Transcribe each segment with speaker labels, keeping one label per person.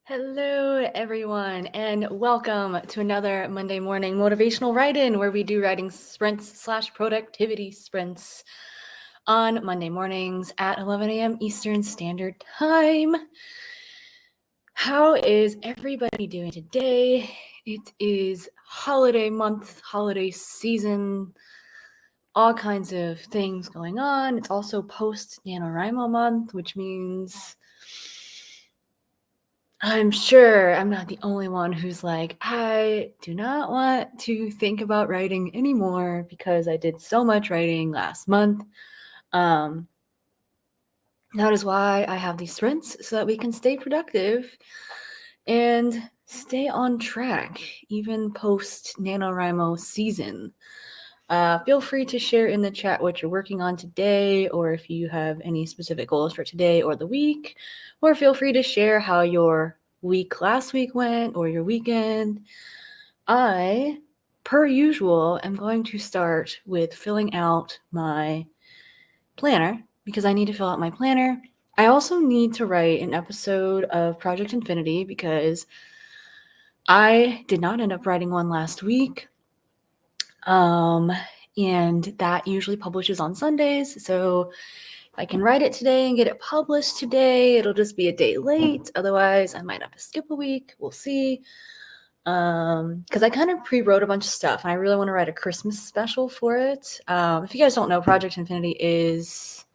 Speaker 1: Hello, everyone, and welcome to another Monday morning motivational write-in where we do writing sprints/productivity sprints on Monday mornings at 11 a.m. Eastern Standard Time. How is everybody doing today? It is holiday month, holiday season, all kinds of things going on. It's also post NaNoWriMo month, which means I'm sure I'm not the only one who's like, I do not want to think about writing anymore because I did so much writing last month. That is why I have these sprints so that we can stay productive and stay on track, even post NaNoWriMo season. Feel free to share in the chat what you're working on today, or if you have any specific goals for today or the week, or feel free to share how your week last week went or your weekend. I, per usual, am going to start with filling out my planner because I need to fill out my planner. I also need to write an episode of Project Infinity because I did not end up writing one last week. And that usually publishes on Sundays. So if I can write it today and get it published today, it'll just be a day late. Otherwise, I might have to skip a week. We'll see. Because I kind of pre-wrote a bunch of stuff and I really want to write a Christmas special for it. If you guys don't know, Project Infinity is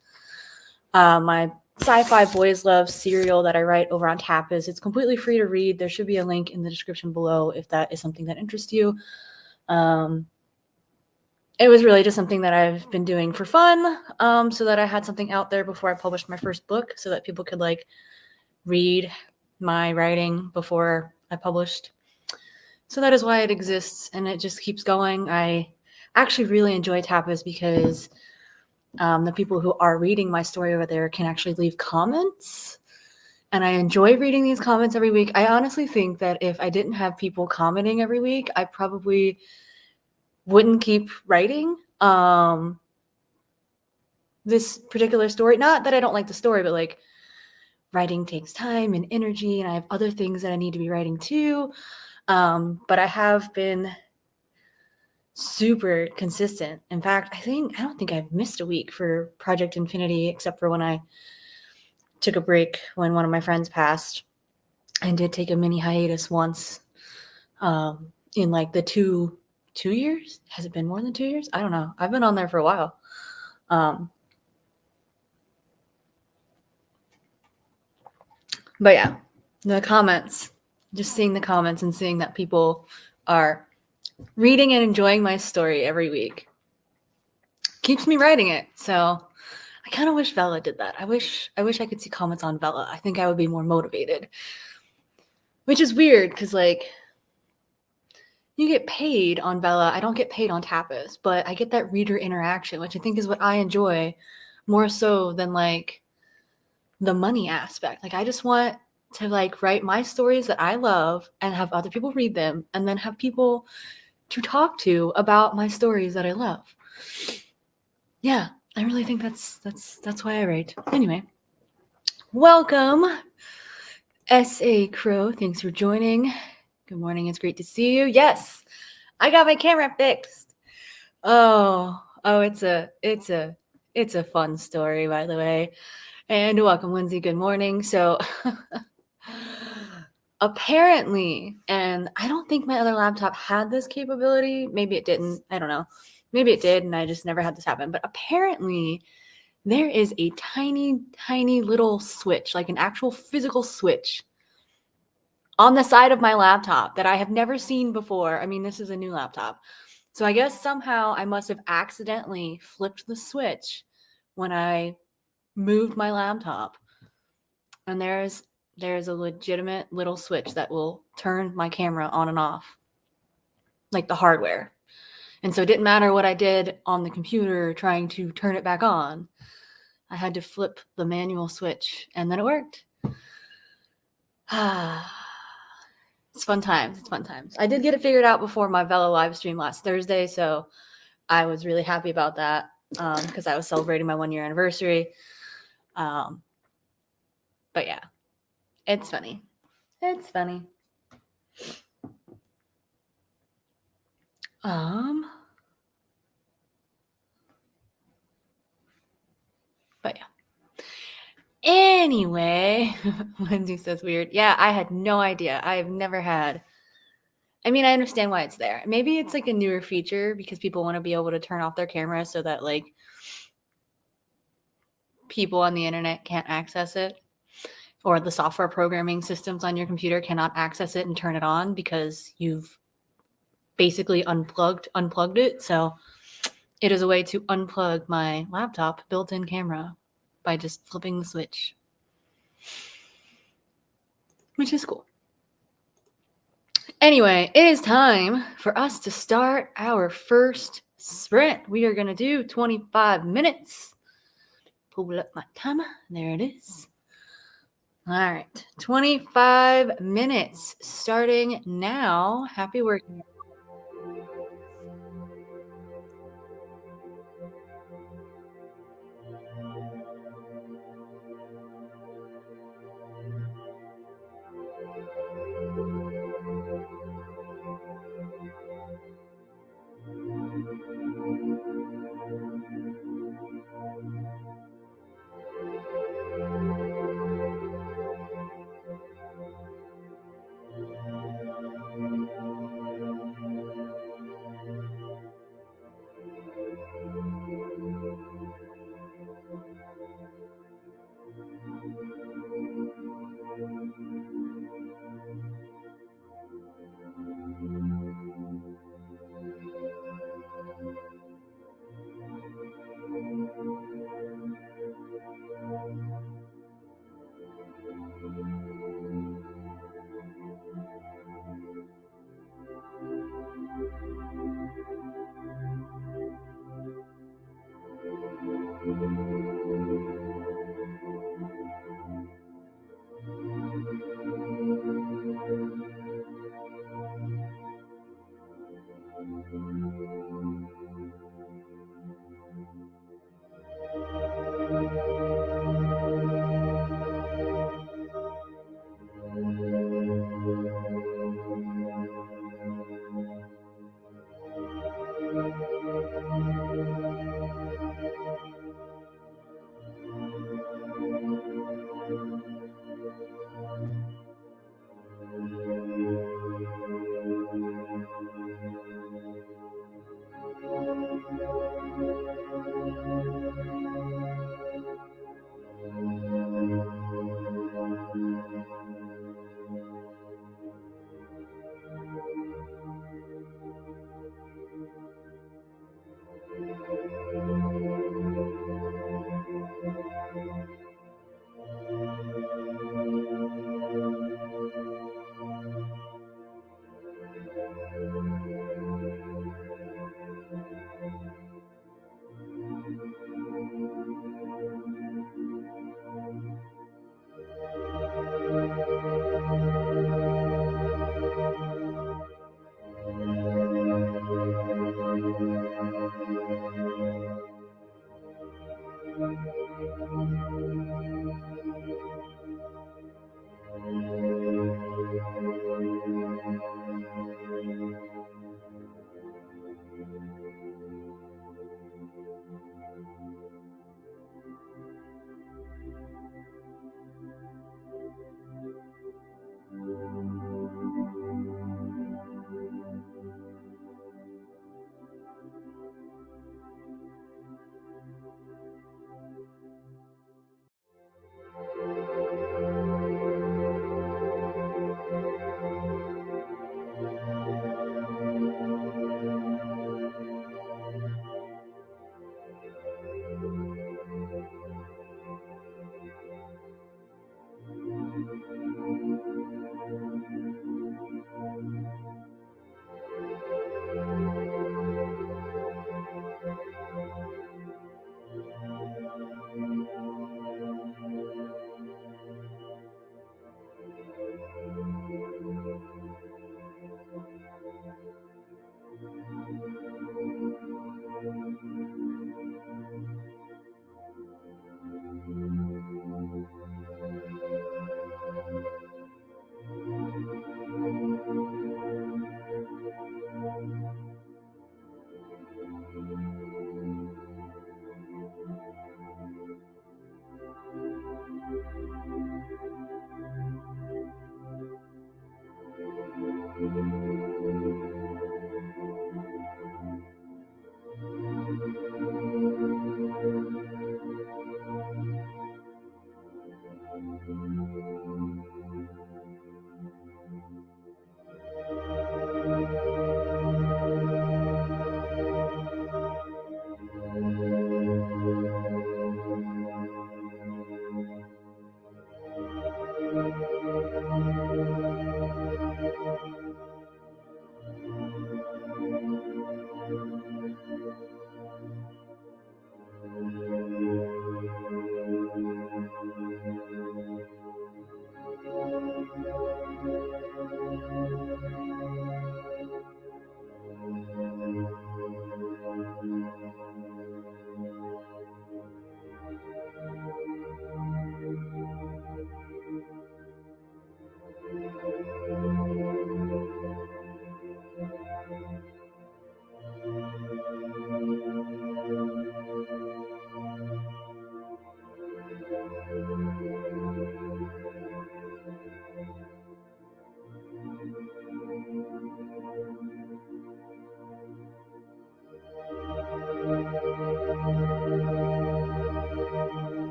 Speaker 1: my sci-fi boys love serial that I write over on Tapas. It's completely free to read. There should be a link in the description below if that is something that interests you. It was really just something that I've been doing for fun, so that I had something out there before I published my first book so that people could read my writing before I published. So that is why it exists, and it just keeps going. I actually really enjoy Tapas because the people who are reading my story over there can actually leave comments, and I enjoy reading these comments every week. I honestly think that if I didn't have people commenting every week, I probably wouldn't keep writing this particular story. Not that I don't like the story, but writing takes time and energy, and I have other things that I need to be writing too. But I have been super consistent. In fact, I don't think I've missed a week for Project Infinity, except for when I took a break when one of my friends passed. I did take a mini hiatus once in the two years. Has it been more than 2 years? I don't know. I've been on there for a while. But yeah, the comments, just seeing the comments and seeing that people are reading and enjoying my story every week keeps me writing it. So I kind of wish Vella did that. I wish I could see comments on Vella. I think I would be more motivated, which is weird because you get paid on Vella. I don't get paid on Tapas, but I get that reader interaction, which I think is what I enjoy more so than the money aspect. I just want to write my stories that I love and have other people read them and then have people to talk to about my stories that I love. Yeah, I really think that's why I write. Anyway, welcome, S.A. Crow. Thanks for joining. Good morning. It's great to see you. Yes, I got my camera fixed. Oh, it's a fun story, by the way. And welcome, Lindsay. Good morning. So apparently, and I don't think my other laptop had this capability. Maybe it didn't. I don't know. Maybe it did, and I just never had this happen. But apparently, there is a tiny, tiny little switch, like an actual physical switch on the side of my laptop that I have never seen before. I mean, this is a new laptop. So I guess somehow I must have accidentally flipped the switch when I moved my laptop. And there's a legitimate little switch that will turn my camera on and off, like the hardware. And so it didn't matter what I did on the computer trying to turn it back on. I had to flip the manual switch, and then it worked. It's fun times. It's fun times. I did get it figured out before my Vela live stream last Thursday, so I was really happy about that because I was celebrating my 1-year anniversary. But yeah, it's funny. It's funny. But yeah. Anyway, Lindsay says weird. Yeah, I had no idea. I've never had. I mean, I understand why it's there. Maybe it's like a newer feature because people want to be able to turn off their camera so that like people on the internet can't access it, or the software programming systems on your computer cannot access it and turn it on because you've basically unplugged it. So it is a way to unplug my laptop built-in camera by just flipping the switch, which is cool. Anyway, it is time for us to start our first sprint. We are going to do 25 minutes. Pull up my timer. There it is. All right, 25 minutes starting now. Happy working.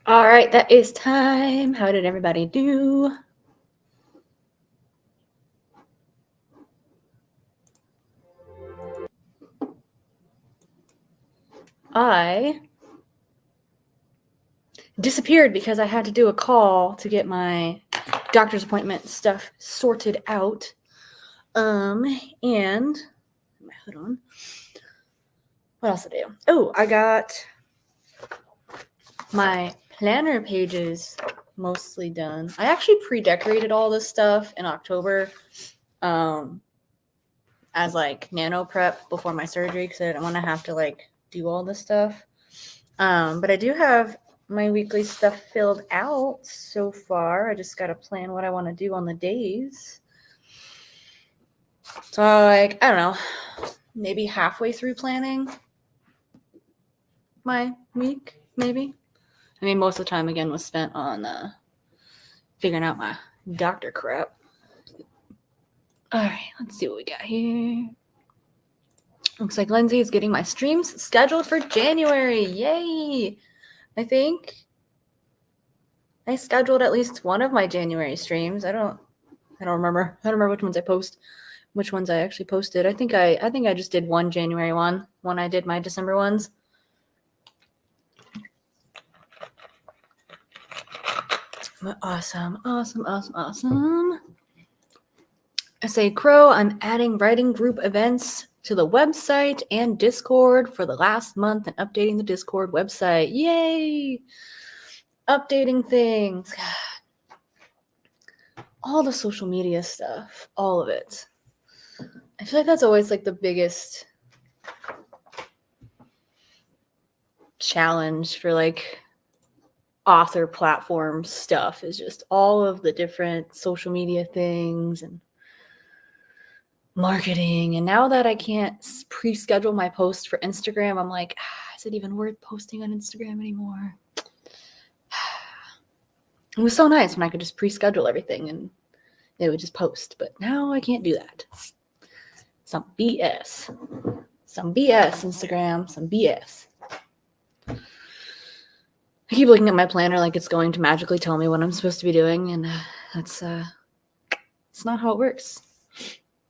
Speaker 1: All right, that is time. How did everybody do? I disappeared because I had to do a call to get my doctor's appointment stuff sorted out. And my hood on. What else did I do? Oh, I got my planner pages mostly done. I actually pre-decorated all this stuff in October as like nano prep before my surgery because I didn't want to have to like do all this stuff. But I do have my weekly stuff filled out so far. I just got to plan what I want to do on the days. So like, I don't know, maybe halfway through planning my week, maybe. I mean, most of the time again was spent on figuring out my doctor crap. All right, let's see what we got here. Looks like Lindsay is getting my streams scheduled for January. Yay! I think I scheduled at least one of my January streams. I don't remember. I don't remember which ones I post, which ones I actually posted. I think I just did one January one when I did my December ones. Awesome. I say, Crow, I'm adding writing group events to the website and Discord for the last month and updating the Discord website. Yay! Updating things. All the social media stuff. All of it. I feel like that's always like the biggest challenge for like author platform stuff is just all of the different social media things and marketing. And now that I can't pre-schedule my post for Instagram, I'm like, is it even worth posting on Instagram anymore? It was so nice when I could just pre-schedule everything and it would just post, but now I can't do that. Some BS, Instagram, some BS. I keep looking at my planner like it's going to magically tell me what I'm supposed to be doing, and that's it's not how it works.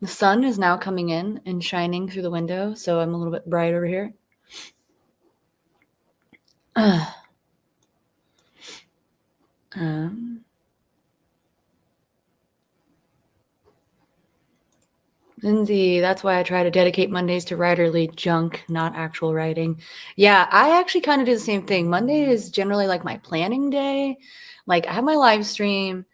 Speaker 1: The sun is now coming in and shining through the window, so I'm a little bit bright over here. Lindsay, that's why I try to dedicate Mondays to writerly junk, not actual writing. Yeah, I actually kind of do the same thing. Monday is generally like my planning day. Like I have my live stream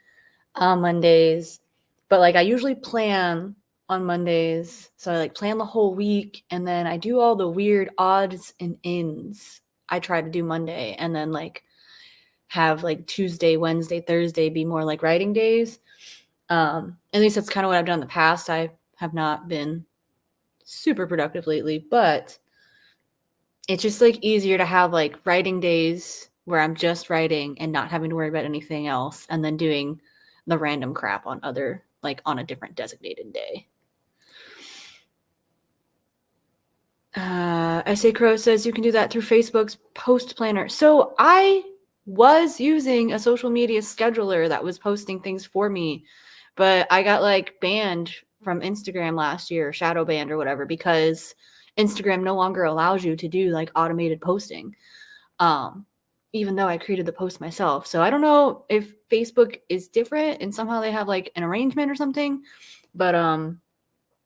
Speaker 1: on Mondays, but like I usually plan on Mondays. So I like plan the whole week and then I do all the weird odds and ends. I try to do Monday and then like have like Tuesday, Wednesday, Thursday be more like writing days. At least that's kind of what I've done in the past. I have not been super productive lately, but it's just like easier to have like writing days where I'm just writing and not having to worry about anything else and then doing the random crap on other like on a different designated day. SA Crow says you can do that through Facebook's post planner. So I was using a social media scheduler that was posting things for me, but I got like banned from Instagram last year, shadow banned or whatever, because Instagram no longer allows you to do like automated posting. Even though I created the post myself. So I don't know if Facebook is different and somehow they have like an arrangement or something, but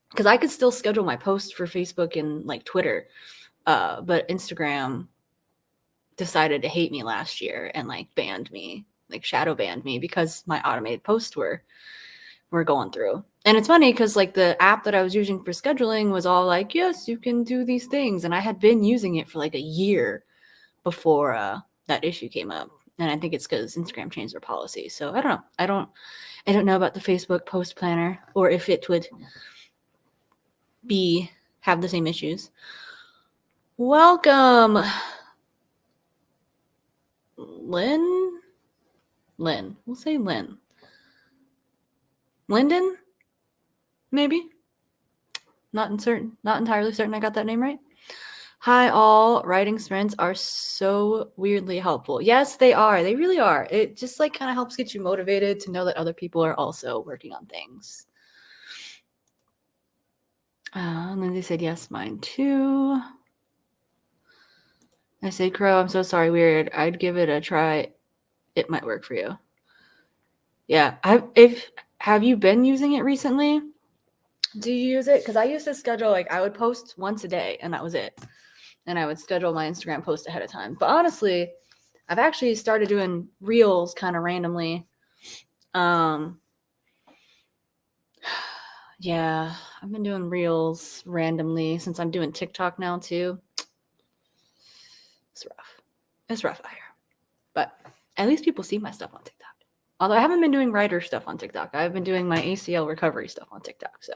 Speaker 1: because I could still schedule my posts for Facebook and like Twitter, but Instagram decided to hate me last year and like banned me, like shadow banned me because my automated posts were going through. And it's funny because like the app that I was using for scheduling was all like, yes, you can do these things, and I had been using it for like a year before that issue came up. And I think it's because Instagram changed their policy. So I don't know. I don't know about the Facebook post planner or if it would have the same issues. Welcome, Lynn. We'll say Lynn. Lyndon, maybe. Not entirely certain I got that name right. Hi all, writing sprints are so weirdly helpful. Yes, they are. They really are. It just like kind of helps get you motivated to know that other people are also working on things. Lindsay said yes, mine too. I say Crow, I'm so sorry, weird. I'd give it a try. It might work for you. Yeah, have you been using it recently? Do you use it? Because I used to schedule like I would post once a day and that was it. And I would schedule my Instagram post ahead of time. But honestly, I've actually started doing reels kind of randomly. Yeah, I've been doing reels randomly since I'm doing TikTok now too. It's rough. It's rough out here. But at least people see my stuff on TikTok. Although I haven't been doing writer stuff on TikTok. I've been doing my ACL recovery stuff on TikTok. So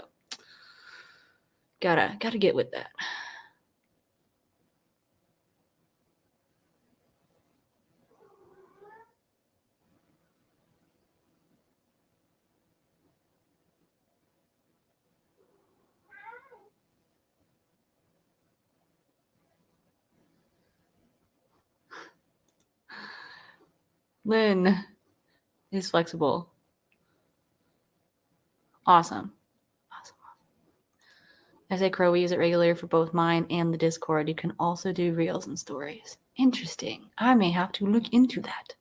Speaker 1: gotta get with that. Lynn is flexible. Awesome. I say Crow, we use it regularly for both mine and the Discord. You can also do reels and stories. Interesting. I may have to look into that.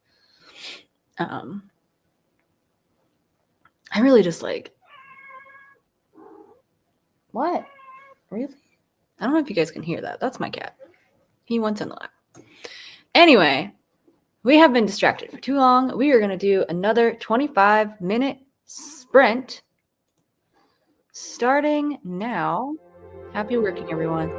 Speaker 1: I really just like. What? Really? I don't know if you guys can hear that. That's my cat. He wants in the lab. Anyway, we have been distracted for too long. We are going to do another 25-minute sprint starting now. Happy working, everyone.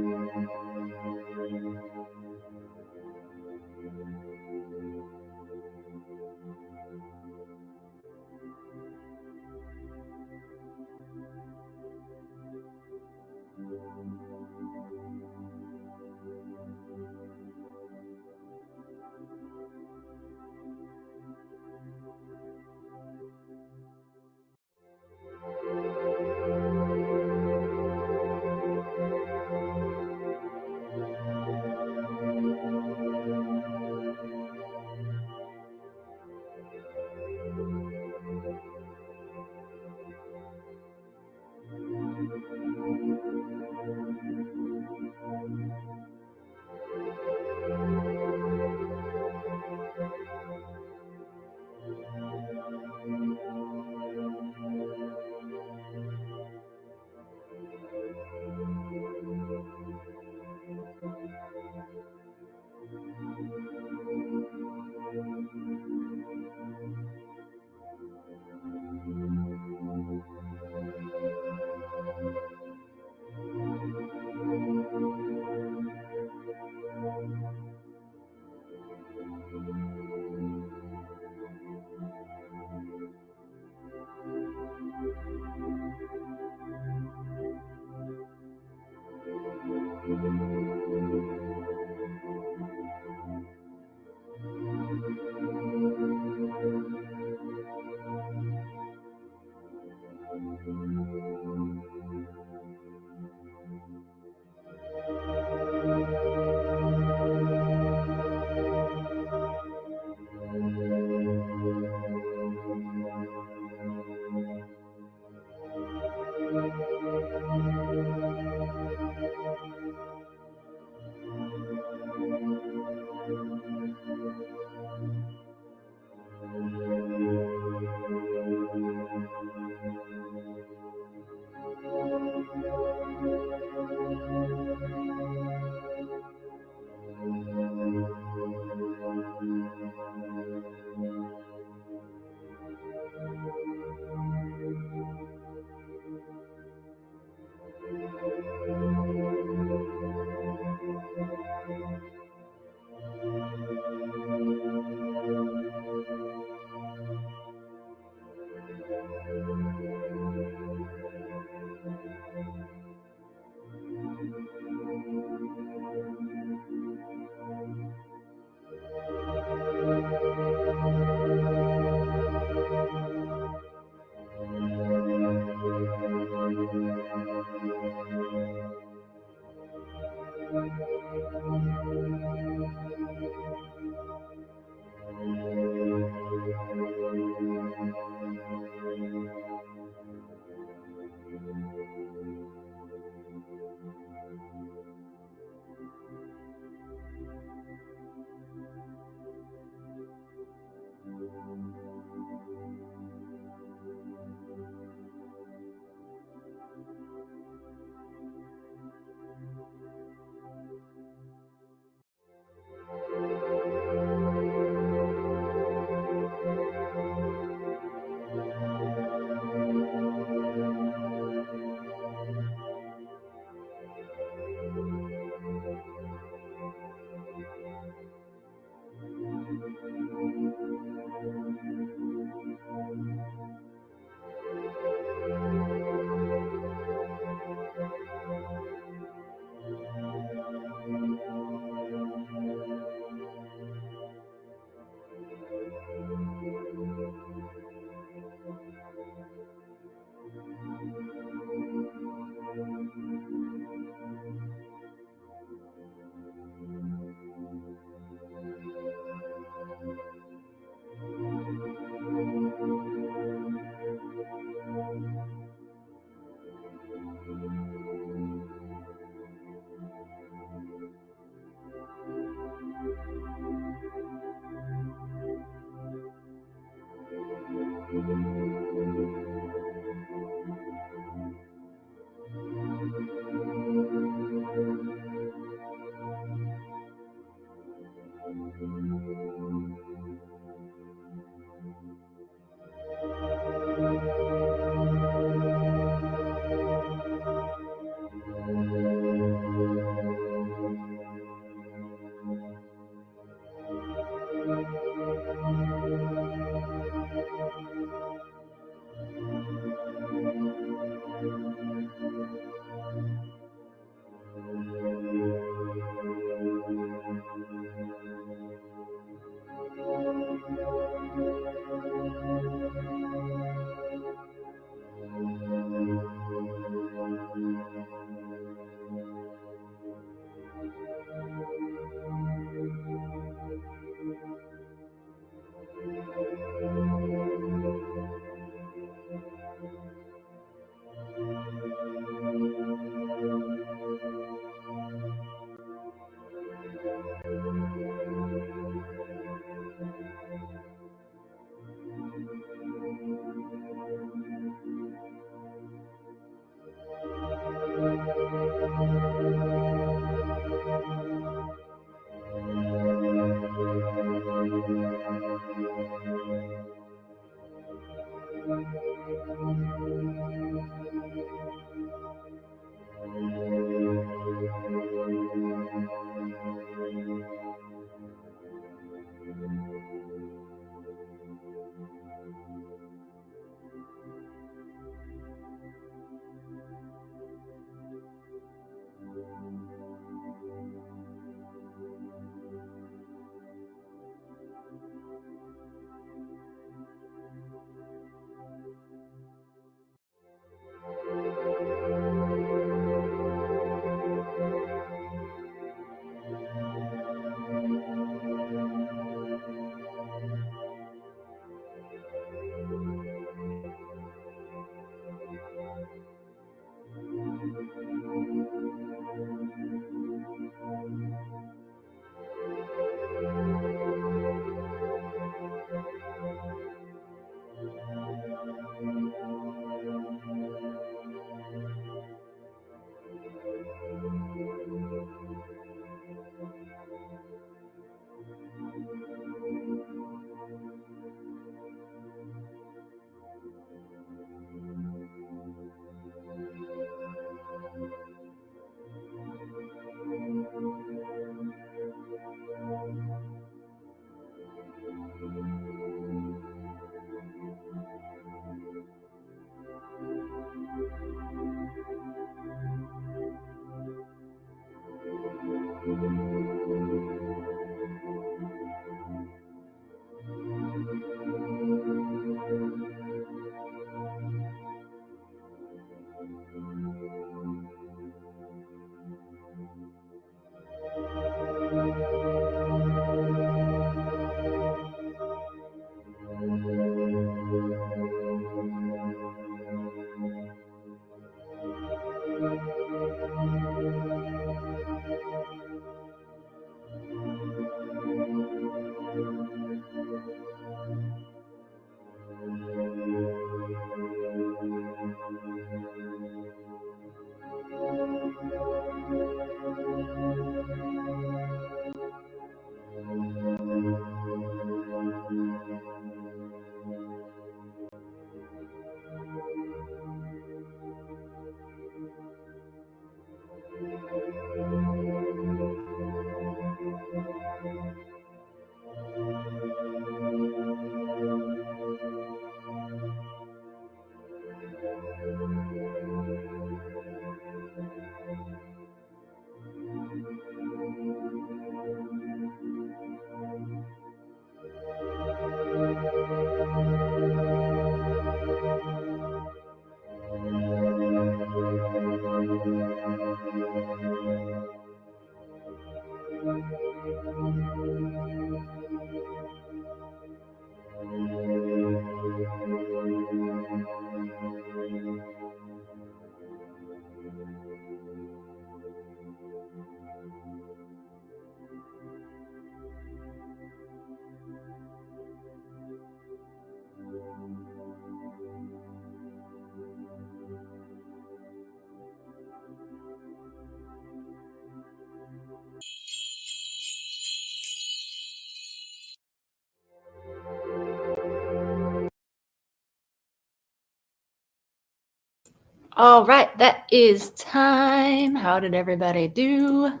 Speaker 1: All right, that is time. How did everybody do?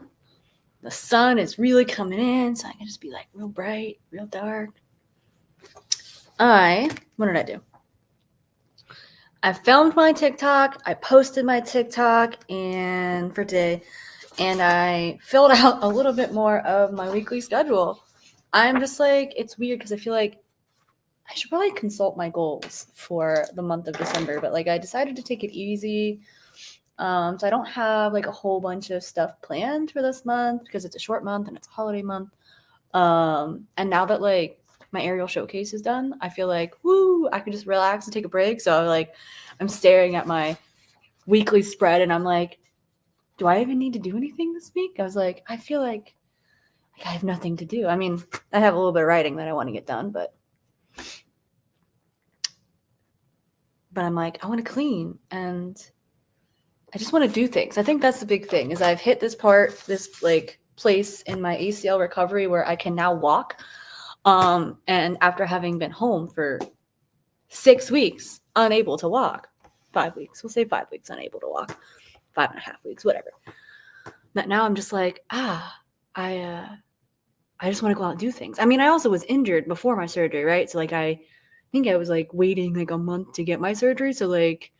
Speaker 1: The sun is really coming in, so I can just be like real bright, real dark. What did I do? I filmed my TikTok, I posted my TikTok and for today, and I filled out a little bit more of my weekly schedule. I'm just like, it's weird because I feel like I should probably consult my goals for the month of December, but like I decided to take it easy. So I don't have like a whole bunch of stuff planned for this month because it's a short month and it's a holiday month. And now that like my aerial showcase is done, I feel like, woo, I can just relax and take a break. So like I'm staring at my weekly spread and I'm like, do I even need to do anything this week? I was like, I feel like I have nothing to do. I mean, I have a little bit of writing that I want to get done, but I'm like, I want to clean and I just want to do things. I think that's the big thing is I've hit this like place in my ACL recovery where I can now walk. And after having been home for 6 weeks, unable to walk, 5 weeks, we'll say 5 weeks, unable to walk, 5.5 weeks, whatever. But now I'm just like, I just want to go out and do things. I mean, I also was injured before my surgery, right? So like, I think I was like waiting like a month to get my surgery. So like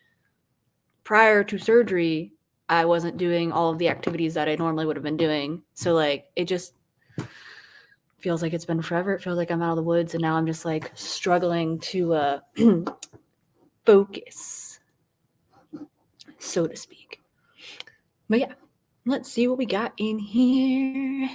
Speaker 1: prior to surgery, I wasn't doing all of the activities that I normally would have been doing. So like, it just feels like it's been forever. It feels like I'm out of the woods and now I'm just like struggling to focus, so to speak. But yeah, let's see what we got in here.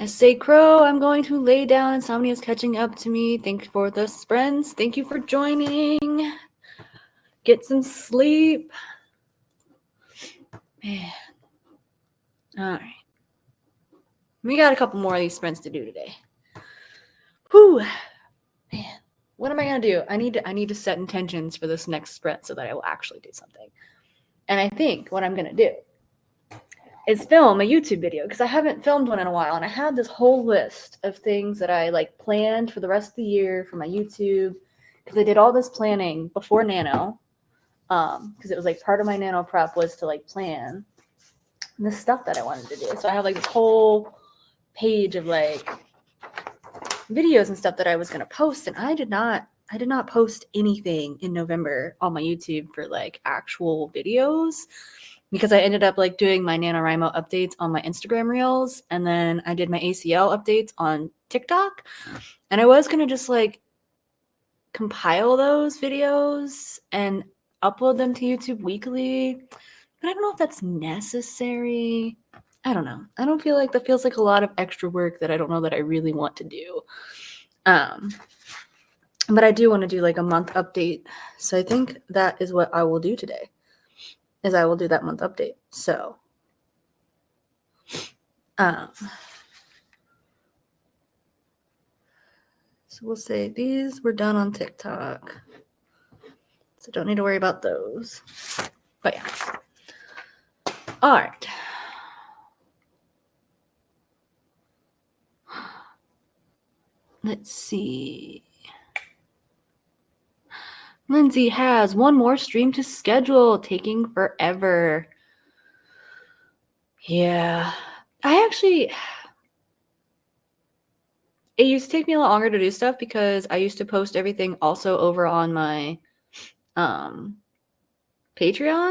Speaker 1: S.A. Crow, I'm going to lay down. Insomnia is catching up to me. Thanks for the sprints. Thank you for joining. Get some sleep. Man. All right. We got a couple more of these sprints to do today. Whew. Man. What am I going to do? I need to set intentions for this next sprint so that I will actually do something. And I think what I'm going to do is film a YouTube video because I haven't filmed one in a while. And I had this whole list of things that I like planned for the rest of the year for my YouTube because I did all this planning before Nano because it was like part of my Nano prep was to like plan the stuff that I wanted to do. So I have like this whole page of like videos and stuff that I was going to post. And I did not post anything in November on my YouTube for like actual videos because I ended up like doing my NaNoWriMo updates on my Instagram reels. And then I did my ACL updates on TikTok. And I was going to just like compile those videos and upload them to YouTube weekly. But I don't know if that's necessary. I don't know. I don't feel like that feels like a lot of extra work that I don't know that I really want to do. But I do want to do like a month update. So I think that is what I will do today. Is I will do that month update. So we'll say these were done on TikTok. So don't need to worry about those. But yeah. All right. Let's see. Lindsay has one more stream to schedule, taking forever. Yeah. It used to take me a lot longer to do stuff because I used to post everything also over on my Patreon,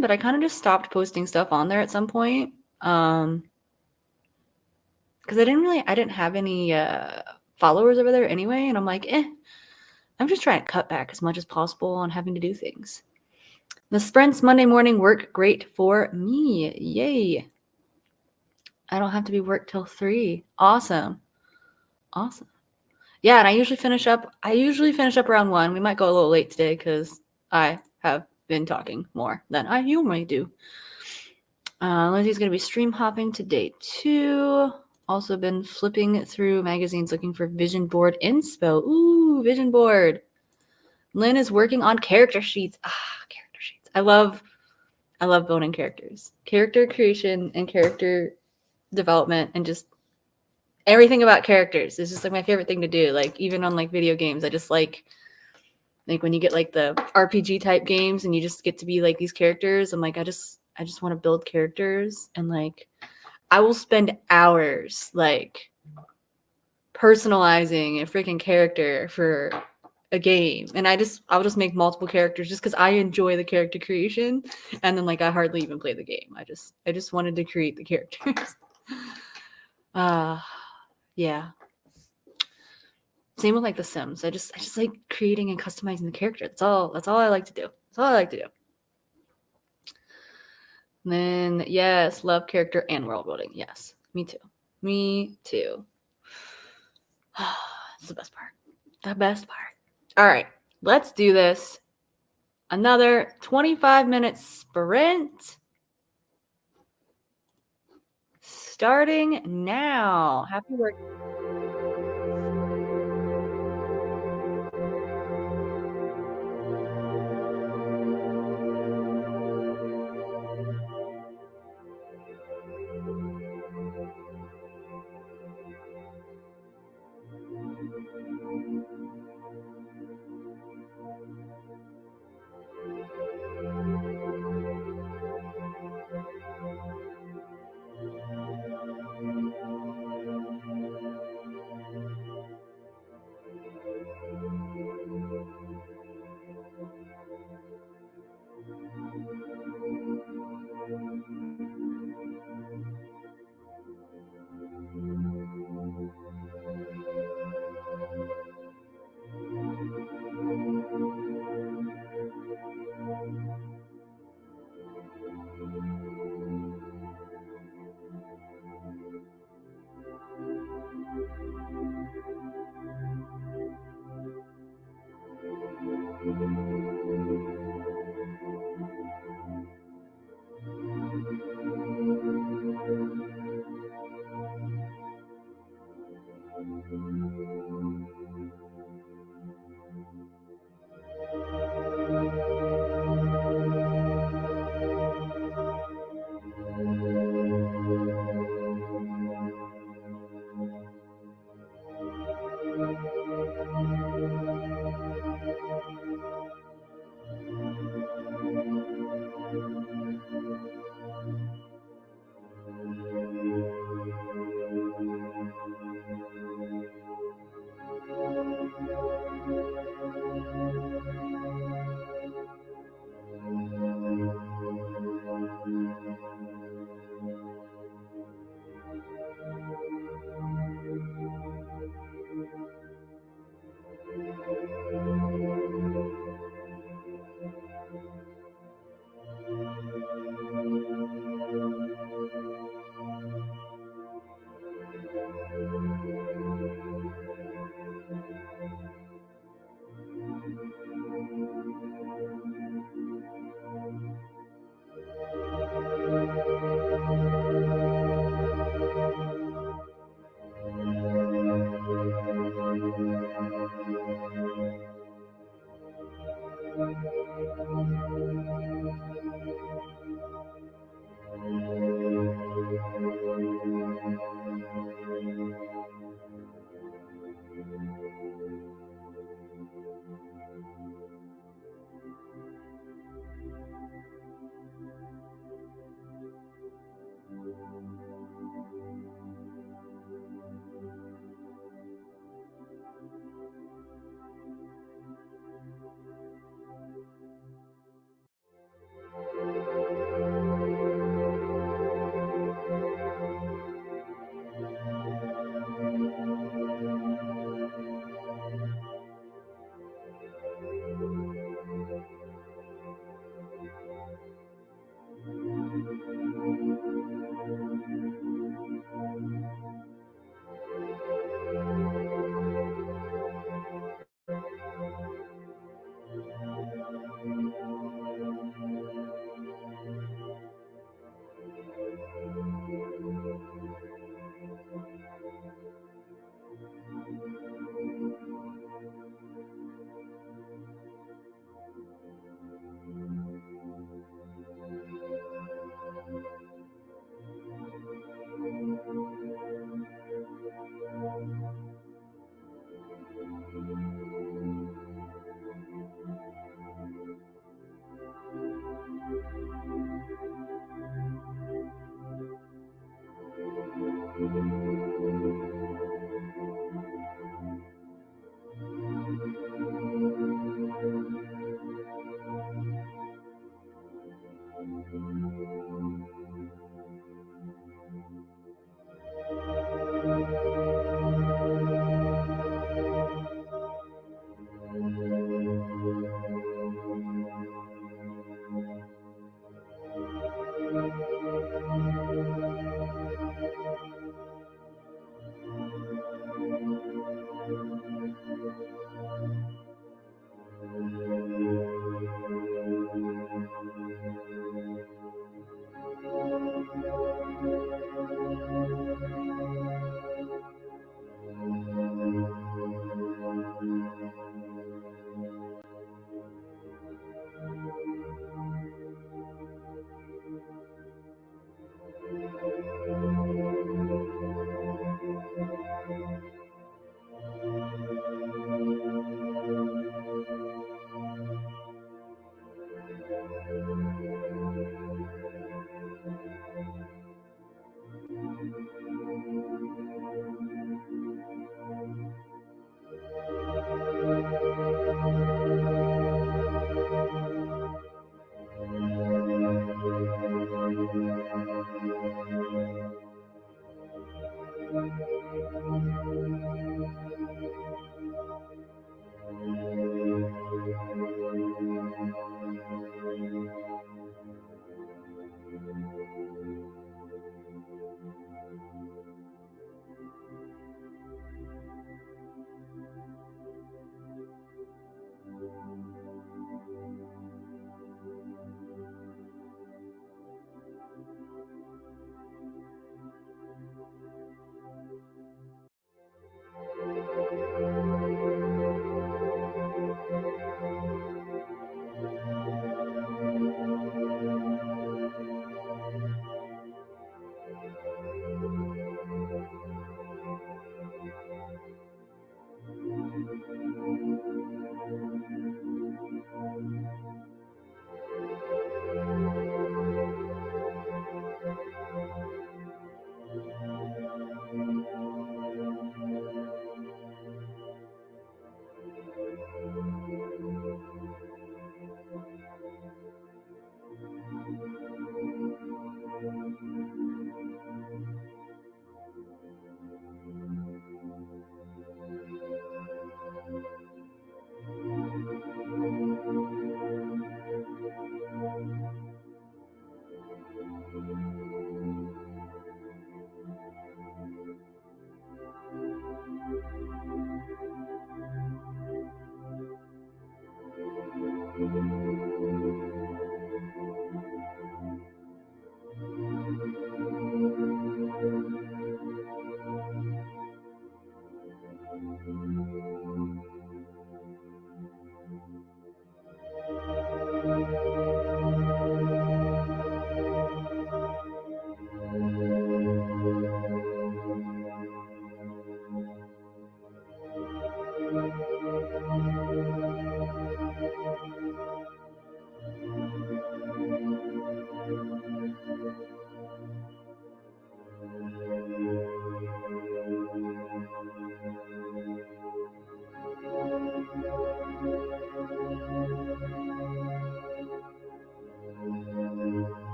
Speaker 1: but I kind of just stopped posting stuff on there at some point. Because I didn't have any followers over there anyway, and I'm like, I'm just trying to cut back as much as possible on having to do things. The sprints Monday morning work great for me. Yay. I don't have to be worked till 3. Awesome. Awesome. Yeah, and I usually finish up around 1. We might go a little late today because I have been talking more than I usually do. Lindsay's going to be stream hopping today too. Also been flipping through magazines looking for vision board inspo. Ooh, vision board. Lynn is working on character sheets. Character sheets. I love building characters. Character creation and character development and just everything about characters is just like my favorite thing to do. Like even on like video games, I just like when you get like the RPG type games and you just get to be like these characters. I'm like, I just want to build characters and like I will spend hours like personalizing a freaking character for a game. And I'll just make multiple characters just because I enjoy the character creation. And then like I hardly even play the game. I just wanted to create the characters. Yeah. Same with like The Sims. I just like creating and customizing the character. That's all I like to do. That's all I like to do. And then yes, love character and world building. Yes, me too. Me too. It's the best part. The best part. All right, let's do this. Another 25-minute sprint. Starting now. Happy work.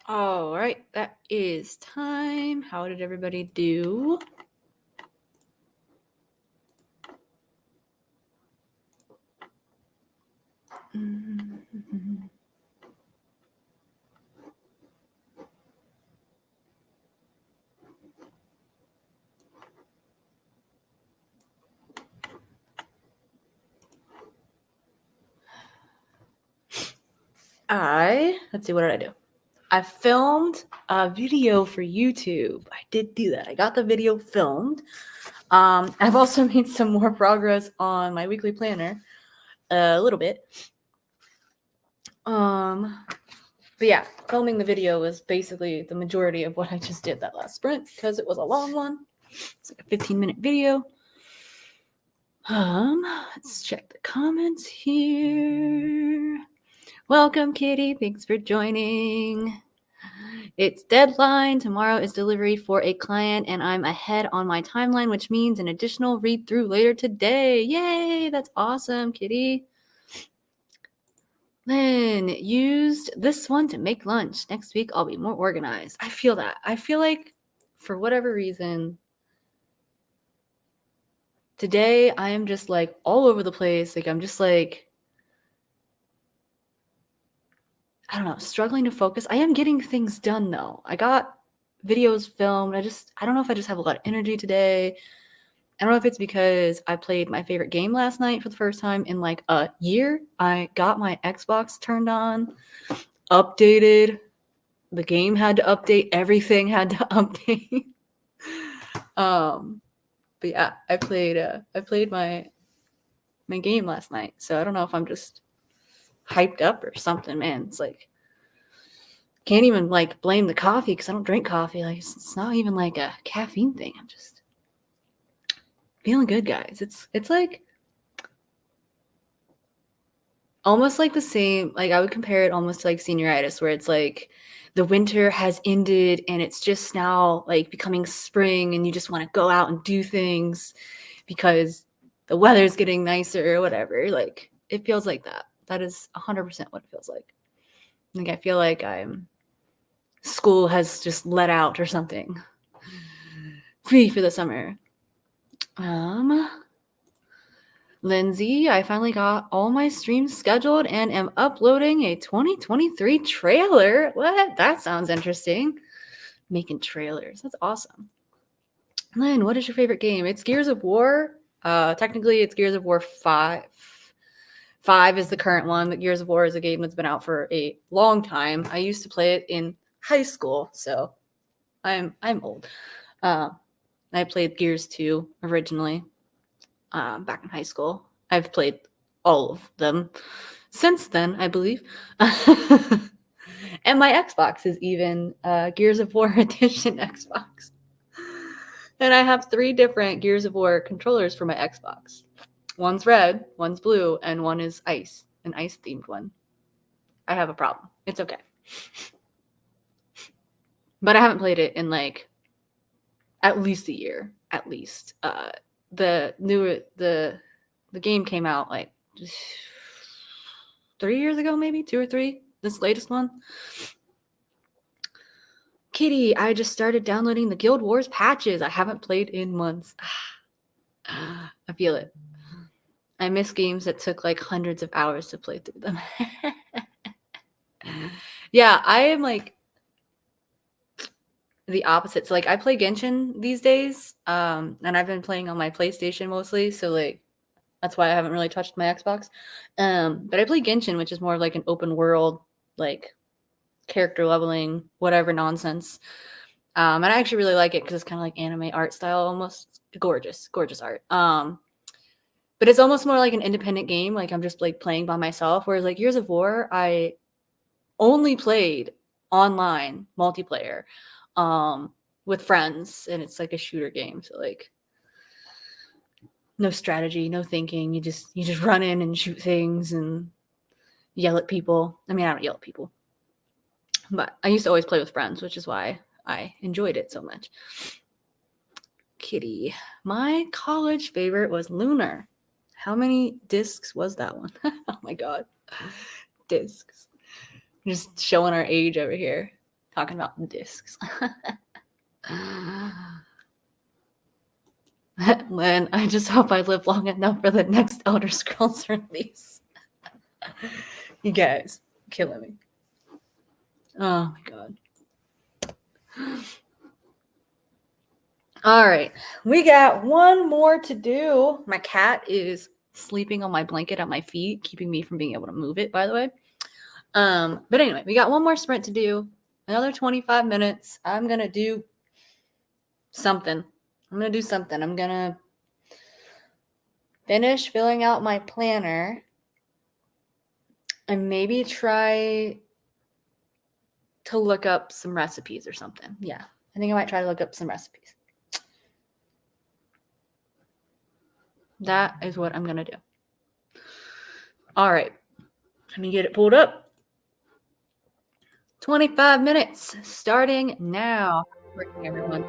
Speaker 1: All right, that is time. How did everybody do? Let's see, what did I do? I filmed a video for YouTube. I did do that. I got the video filmed. I've also made some more progress on my weekly planner, a little bit. But yeah, filming the video was basically the majority of what I just did that last sprint because it was a long one. It's like a 15-minute video. Let's check the comments here. Welcome, Kitty. Thanks for joining. It's deadline. Tomorrow is delivery for a client, and I'm ahead on my timeline, which means an additional read-through later today. Yay! That's awesome, Kitty. Lynn, used this one to make lunch. Next week, I'll be more organized. I feel that. I feel like, for whatever reason, today I am just like all over the place. Like, I'm just like, I don't know, struggling to focus. I am getting things done though. I got videos filmed. I don't know if I just have a lot of energy today. I don't know if it's because I played my favorite game last night for the first time in like a year. I got my Xbox turned on, updated. The game had to update. Everything had to update. But yeah, I played my game last night. So I don't know if I'm just hyped up or something, man. It's like can't even like blame the coffee because I don't drink coffee. Like it's not even like a caffeine thing. I'm just feeling good, guys. It's like almost like the same. Like I would compare it almost to like senioritis, where it's like the winter has ended and it's just now like becoming spring, and you just want to go out and do things because the weather's getting nicer or whatever. Like it feels like that. That is 100% what it feels like. Like I feel like school has just let out or something. Free for the summer. Lindsay, I finally got all my streams scheduled and am uploading a 2023 trailer. What? That sounds interesting. Making trailers. That's awesome. Lynn, what is your favorite game? It's Gears of War. Technically, it's Gears of War 5. 5 is the current one, but Gears of War is a game that's been out for a long time. I used to play it in high school, so I'm old. I played Gears 2 originally. back in high school. I've played all of them since then, I believe. And my Xbox is even Gears of War Edition Xbox. And I have 3 different Gears of War controllers for my Xbox. One's red, one's blue, and one is ice, an ice-themed one. I have a problem. It's okay. But I haven't played it in like at least a year, at least. The game came out like 3 years ago, maybe 2 or 3. This latest one. Kitty, I just started downloading the Guild Wars patches. I haven't played in months. I feel it. I miss games that took like hundreds of hours to play through them. Yeah, I am like the opposite. So like I play Genshin these days, and I've been playing on my PlayStation mostly. So like that's why I haven't really touched my Xbox. But I play Genshin, which is more like an open world, like character leveling, whatever nonsense. And I actually really like it because it's kind of like anime art style, almost gorgeous art. But it's almost more like an independent game. Like I'm just like playing by myself. Whereas like Gears of War, I only played online multiplayer with friends, and it's like a shooter game. So like no strategy, no thinking. You just run in and shoot things and yell at people. I mean, I don't yell at people, but I used to always play with friends, which is why I enjoyed it so much. Kitty, my college favorite was Lunar. How many discs was that one? Oh my god, discs. Just showing our age over here, talking about discs. Lynn, I just hope I live long enough for the next Elder Scrolls release. You guys, killing me. Oh my god. All right, we got one more to do. My cat is sleeping on my blanket at my feet, keeping me from being able to move it, by the way. But anyway, we got one more sprint to do. Another 25 minutes. I'm going to do something. I'm going to finish filling out my planner and maybe try to look up some recipes or something. Yeah, I think I might try to look up some recipes. That is what I'm going to do. All right, let me get it pulled up. 25 minutes starting now. Working, everyone.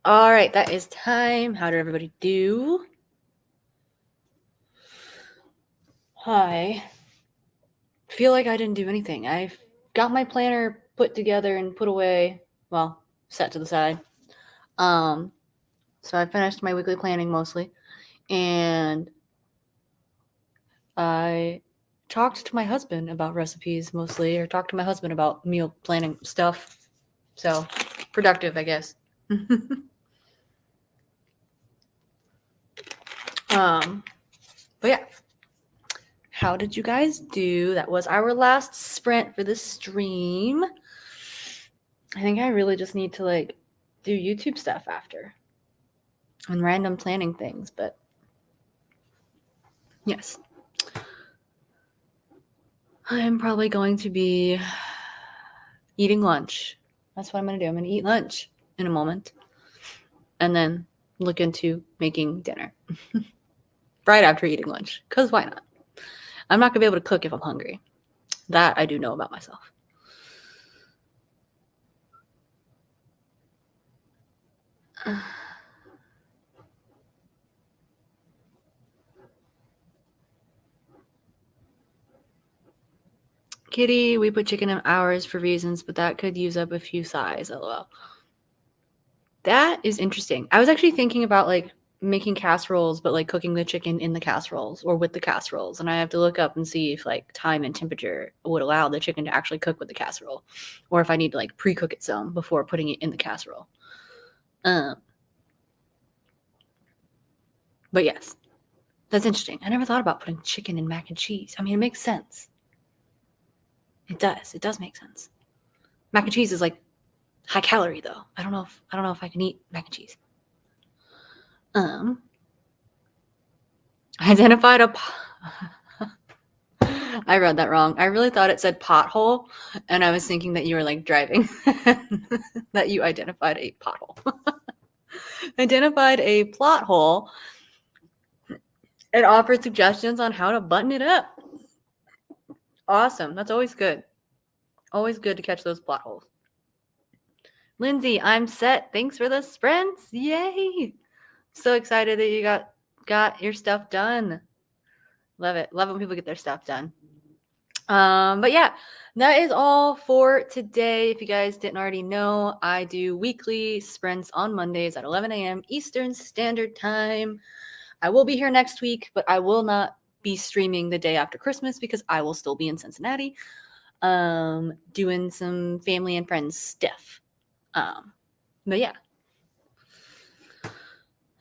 Speaker 1: All right, that is time. How did everybody do? I feel like I didn't do anything. I got my planner put together and put away, well, set to the side. So I finished my weekly planning mostly, and I talked to my husband about recipes mostly, or talked to my husband about meal planning stuff. So productive, I guess. But yeah, how did you guys do? That was our last sprint for this stream. I think I really just need to like do YouTube stuff after and random planning things, but yes. I'm probably going to be eating lunch. That's what I'm going to do. I'm going to eat lunch in a moment and then look into making dinner right after eating lunch, because why not? I'm not going to be able to cook if I'm hungry. That I do know about myself. Kitty, we put chicken in ours for reasons, but that could use up a few size, lol. That is interesting. I was actually thinking about like making casseroles, but like cooking the chicken in the casseroles or with the casseroles. And I have to look up and see if like time and temperature would allow the chicken to actually cook with the casserole, or if I need to like pre-cook it some before putting it in the casserole. But yes, that's interesting. I never thought about putting chicken in mac and cheese. I mean, it makes sense. It does. It does make sense. Mac and cheese is like high calorie though. I don't know if I can eat mac and cheese. Identified a I read that wrong. I really thought it said pothole, and I was thinking that you were like driving. That you identified a pothole. Identified a plot hole and offered suggestions on how to button it up. Awesome. That's always good. Always good to catch those plot holes. Lindsay, I'm set. Thanks for the sprints. Yay. So excited that you got your stuff done. Love it. Love when people get their stuff done. But yeah, that is all for today. If you guys didn't already know, I do weekly sprints on Mondays at 11 a.m. Eastern Standard Time. I will be here next week, but I will not be streaming the day after Christmas because I will still be in Cincinnati doing some family and friends stuff. But yeah,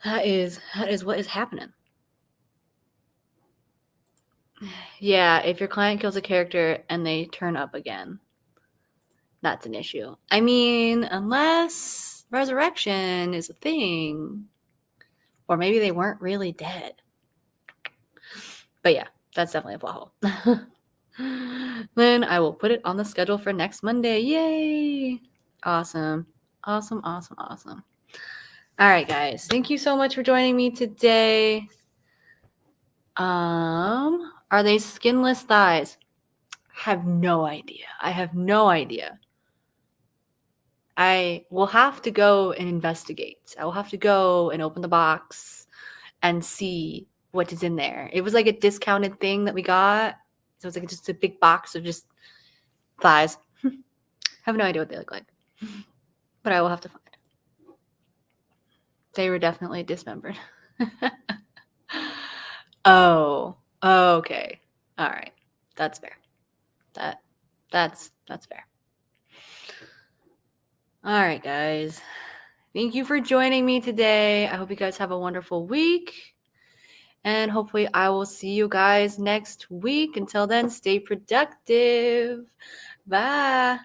Speaker 1: that is what is happening. Yeah, if your client kills a character and they turn up again, that's an issue. I mean, unless resurrection is a thing, or maybe they weren't really dead. But yeah, that's definitely a plot hole. Then I will put it on the schedule for next Monday. Yay! Awesome. Awesome, awesome, awesome. All right, guys. Thank you so much for joining me today. Are they skinless thighs? I have no idea. I will have to go and investigate. I will have to go and open the box and see what is in there. It was like a discounted thing that we got. So it's like just a big box of just thighs. I have no idea what they look like. But I will have to find. They were definitely dismembered. Oh, okay. All right. That's fair. That's fair. All right, guys. Thank you for joining me today. I hope you guys have a wonderful week. And hopefully I will see you guys next week. Until then, stay productive. Bye.